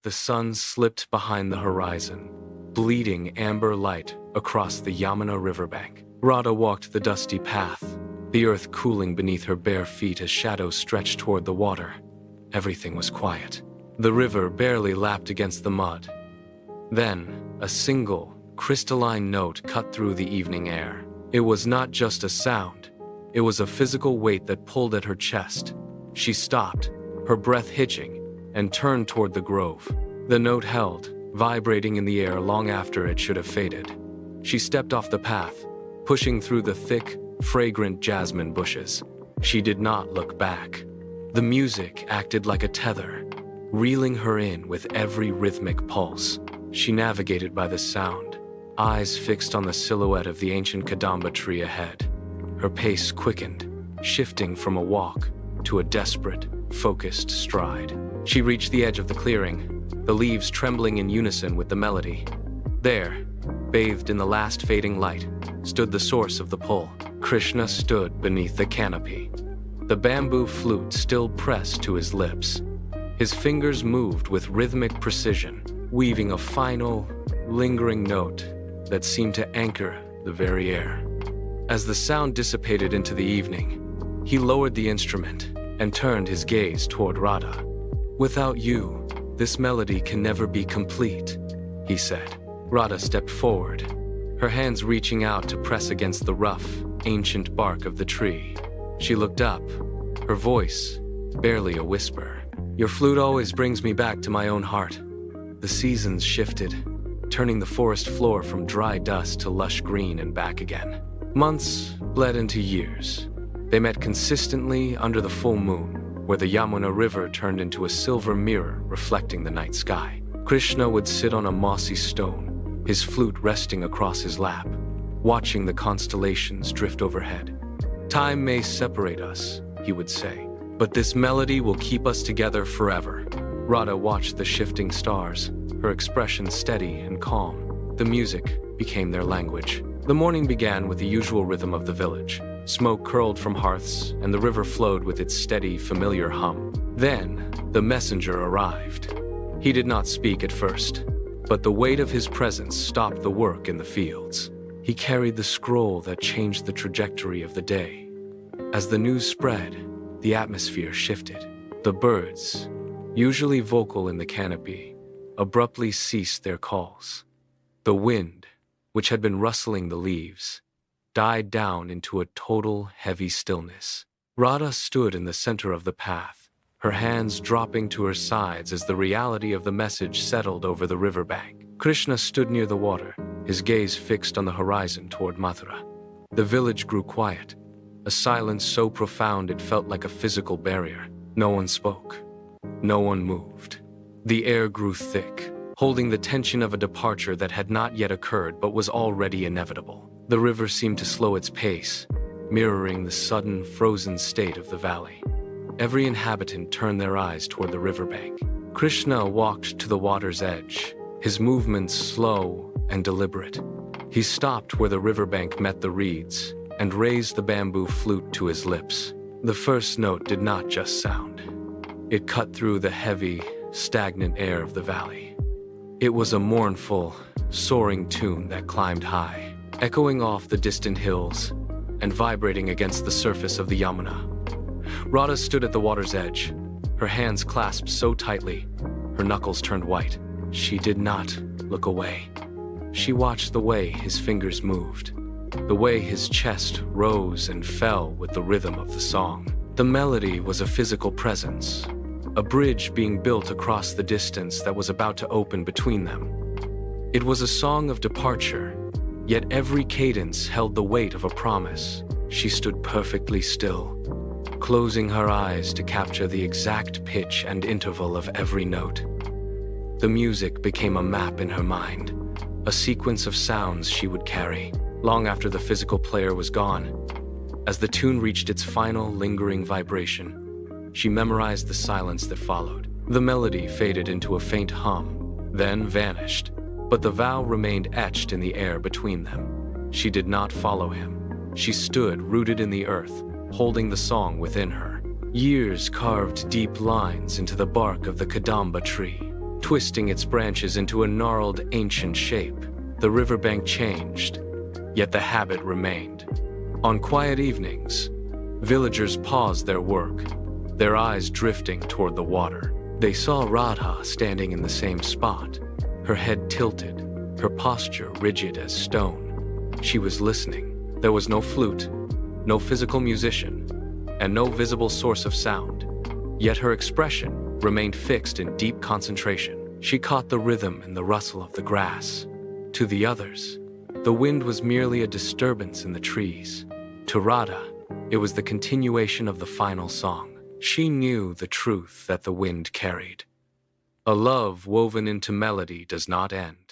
the sun slipped behind the horizon, bleeding amber light across the Yamuna riverbank. Radha walked the dusty path, the earth cooling beneath her bare feet as shadows stretched toward the water. Everything was quiet. The river barely lapped against the mud. Then, a single, crystalline note cut through the evening air. It was not just a sound. It was a physical weight that pulled at her chest. She stopped, her breath hitching, and turned toward the grove. The note held, vibrating in the air long after it should have faded. She stepped off the path, pushing through the thick, fragrant jasmine bushes. She did not look back. The music acted like a tether, reeling her in with every rhythmic pulse. She navigated by the sound, eyes fixed on the silhouette of the ancient Kadamba tree ahead. Her pace quickened, shifting from a walk to a desperate, focused stride. She reached the edge of the clearing, the leaves trembling in unison with the melody. There, bathed in the last fading light, stood the source of the pull. Krishna stood beneath the canopy, the bamboo flute still pressed to his lips. His fingers moved with rhythmic precision, weaving a final, lingering note that seemed to anchor the very air. As the sound dissipated into the evening, he lowered the instrument and turned his gaze toward Radha. "Without you, this melody can never be complete," he said. Radha stepped forward, her hands reaching out to press against the rough, ancient bark of the tree. She looked up, her voice barely a whisper. "Your flute always brings me back to my own heart." The seasons shifted, turning the forest floor from dry dust to lush green and back again. Months bled into years. They met consistently under the full moon, where the Yamuna River turned into a silver mirror reflecting the night sky. Krishna would sit on a mossy stone, his flute resting across his lap, watching the constellations drift overhead. "Time may separate us," he would say, "but this melody will keep us together forever." Radha watched the shifting stars, her expression steady and calm. The music became their language. The morning began with the usual rhythm of the village. Smoke curled from hearths, and the river flowed with its steady, familiar hum. Then, the messenger arrived. He did not speak at first, but the weight of his presence stopped the work in the fields. He carried the scroll that changed the trajectory of the day. As the news spread, the atmosphere shifted. The birds, usually vocal in the canopy, abruptly ceased their calls. The wind, which had been rustling the leaves, died down into a total, heavy stillness. Radha stood in the center of the path, her hands dropping to her sides as the reality of the message settled over the riverbank. Krishna stood near the water, his gaze fixed on the horizon toward Mathura. The village grew quiet, a silence so profound it felt like a physical barrier. No one spoke. No one moved. The air grew thick, holding the tension of a departure that had not yet occurred but was already inevitable. The river seemed to slow its pace, mirroring the sudden, frozen state of the valley. Every inhabitant turned their eyes toward the riverbank. Krishna walked to the water's edge, his movements slow and deliberate. He stopped where the riverbank met the reeds and raised the bamboo flute to his lips. The first note did not just sound. It cut through the heavy, stagnant air of the valley. It was a mournful, soaring tune that climbed high, echoing off the distant hills and vibrating against the surface of the Yamuna. Radha stood at the water's edge, her hands clasped so tightly, her knuckles turned white. She did not look away. She watched the way his fingers moved, the way his chest rose and fell with the rhythm of the song. The melody was a physical presence, a bridge being built across the distance that was about to open between them. It was a song of departure, yet every cadence held the weight of a promise. She stood perfectly still, closing her eyes to capture the exact pitch and interval of every note. The music became a map in her mind, a sequence of sounds she would carry, long after the physical player was gone. As the tune reached its final, lingering vibration, she memorized the silence that followed. The melody faded into a faint hum, then vanished, but the vow remained etched in the air between them. She did not follow him. She stood rooted in the earth, holding the song within her. Years carved deep lines into the bark of the Kadamba tree. twisting its branches into a gnarled, ancient shape. The riverbank changed, yet the habit remained. On quiet evenings, villagers paused their work, their eyes drifting toward the water. They saw Radha standing in the same spot, her head tilted, her posture rigid as stone. She was listening. There was no flute, no physical musician, and no visible source of sound. Yet her expression remained fixed in deep concentration. She caught the rhythm and the rustle of the grass. To the others, the wind was merely a disturbance in the trees. To Radha, it was the continuation of the final song. She knew the truth that the wind carried. A love woven into melody does not end.